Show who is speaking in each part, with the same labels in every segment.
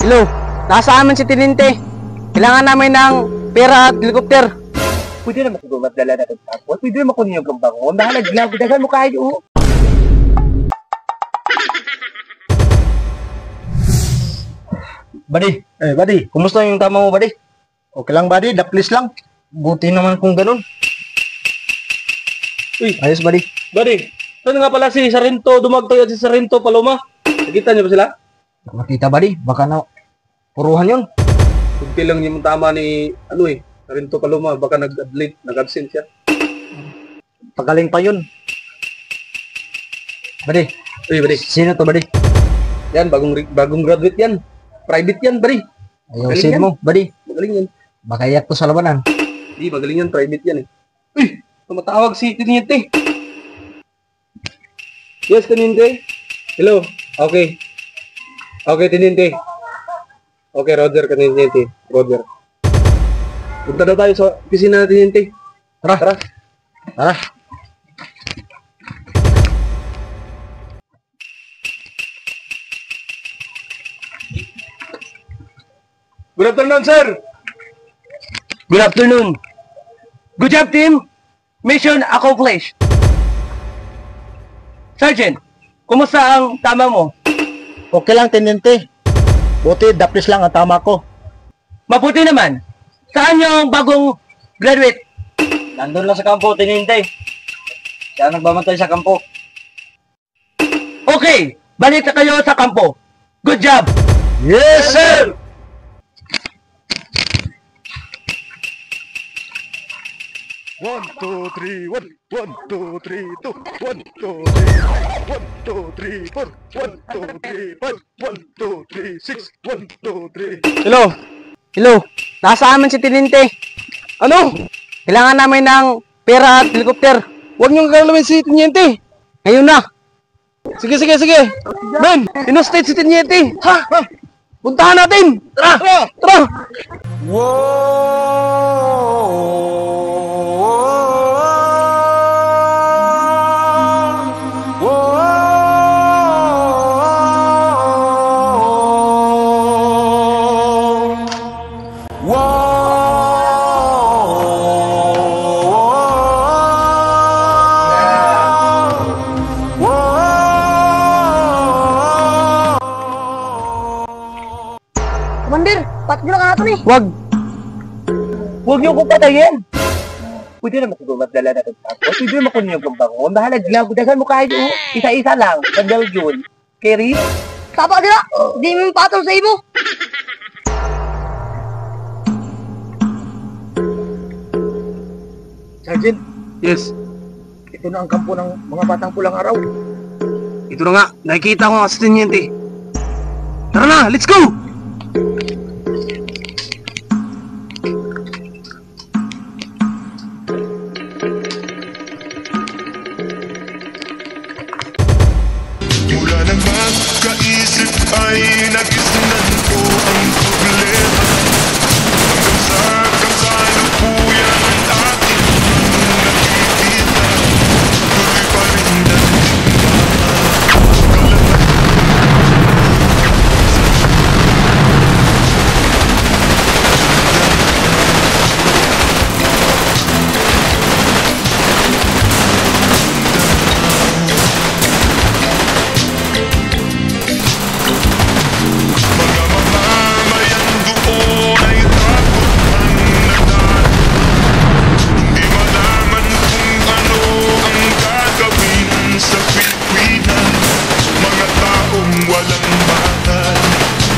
Speaker 1: Hello, nasa amin si Tininte. Kailangan namin ng pera at helicopter.
Speaker 2: Pwede naman siguro magdala na ng tapos. Pwede naman kunin yung gambangon. Nahalaglag. Dagan mo kayo.
Speaker 3: Buddy, buddy, kumusta yung tama mo, buddy?
Speaker 2: Okay lang, buddy. Daplis lang.
Speaker 3: Buti naman kung ganun.
Speaker 2: Uy,
Speaker 3: Ayos, buddy.
Speaker 2: buddy. Saan nga pala si Sarento? Dumagtoy at si Sarento Paloma. Nakita niyo ba sila?
Speaker 3: Makita, buddy. Baka na puruhan yun.
Speaker 2: Kunti lang yung tama ni, Sarento Paloma. Baka nag-adlate, nag-absent siya.
Speaker 3: Pagaling pa yun. Buddy,
Speaker 2: Uy, buddy.
Speaker 3: sino to, buddy?
Speaker 2: Yan, bagong graduate yan. Private yan, buddy. Magaling
Speaker 3: Ayusin
Speaker 2: yan.
Speaker 3: mo, buddy.
Speaker 2: Magaling yan.
Speaker 3: Baka iyak to sa labanan.
Speaker 2: Hindi, magaling yan. Private yan eh. Uy, tumatawag si Tiniente. Yes, Tiniente. Hello. Okay. Okay, Tiniente. Okay, Roger, Tiniente. Roger. Punta daw tayo sa opisina na Tiniente.
Speaker 3: Tara.
Speaker 2: Tara.
Speaker 3: Tara.
Speaker 2: Good afternoon, sir.
Speaker 1: Good afternoon. Good job, team. Mission accomplished. Sergeant, kumusta ang tama mo?
Speaker 3: Okay lang, Tenente. Buti, daplis lang ang tama ko.
Speaker 1: Mabuti naman. Saan yung bagong graduate?
Speaker 3: Nandun lang sa kampo, Tenente. Siya nagbabantay sa kampo.
Speaker 1: Okay, balik na kayo sa kampo. Good job.
Speaker 3: Yes, sir!
Speaker 4: One, two, three, one, two, three, two, one, two, three, one, two, three, four, one, two, three, five, one, two, three, six, one, two, three.
Speaker 1: Hello. Hello. Nasa amin si Tininte.
Speaker 2: Ano?
Speaker 1: Kailangan namin ng pera at helicopter.
Speaker 2: Huwag niyong galawin si Tiniente.
Speaker 1: Ngayon na.
Speaker 2: Sige, sige, sige. Men, in-state si Tiniente. Ha? Puntahan natin. Tara. Tara. Tara.
Speaker 1: Commander, patyo lang natin eh.
Speaker 2: Wag. Huwag niyo kong patayin. Pwede naman siguro magdala na ng tapos. Pwede naman kunin yung gambangon. Nahalaglag. Dagan mo kayo. Isa-isa lang. Sandal yun. Kerry?
Speaker 1: Tapa nila. Di mo patol sa imo.
Speaker 2: Sergeant,
Speaker 3: Yes.
Speaker 2: ito na ang kampo ng mga batang pulang araw.
Speaker 3: Ito na nga. Nakikita ko ang Tenente. Tara na, let's go!
Speaker 4: Mula nang magkaisip ay nagisnan ko ang problema. Hanggang sa kasalukuyan ang aking nakikita. Tuloy pa rin mga mamamayan doon ay takot ang nagdaan. Hindi malaman kung ano ang gagawin sa Pilipinas. Mga taong walang batas,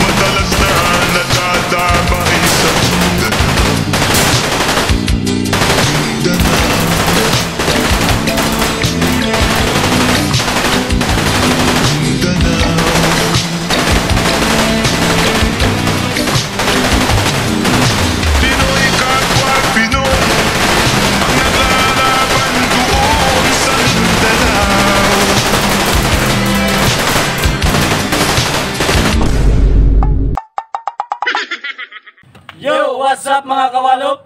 Speaker 4: madalas na nadadamay sa Pinoy kapwa Pinoy ang naglalaban doon sa Mindanao.
Speaker 5: Yo! What's up mga kawalop?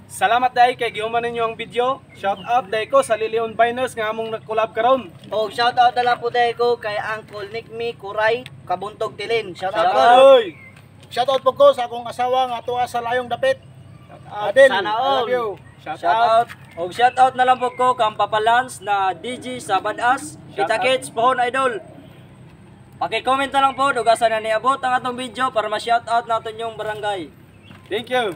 Speaker 5: Salamat dahil kay gihuman ninyo ang video. Shout out dahil ko sa Lilion Biners nga among nag-collab karon.
Speaker 6: O shoutout na lang po tayo ko kay Uncle Nick Me Kuray Kabuntog Tilin. Shoutout
Speaker 5: Shout
Speaker 6: po.
Speaker 5: out! shoutout po ko sa akong asawa nga tuwa sa layong dapit. Adel,
Speaker 6: Sana
Speaker 5: I
Speaker 6: all.
Speaker 5: love you.
Speaker 6: Shout out. Og shout out na lang po ko kang Papalans na DJ sa Badass. Kita
Speaker 5: Shout out.
Speaker 6: kits pohon idol. Paki-comment na lang po dugasan na niabot ang atong video para ma-shout out natin yung barangay.
Speaker 5: Thank you.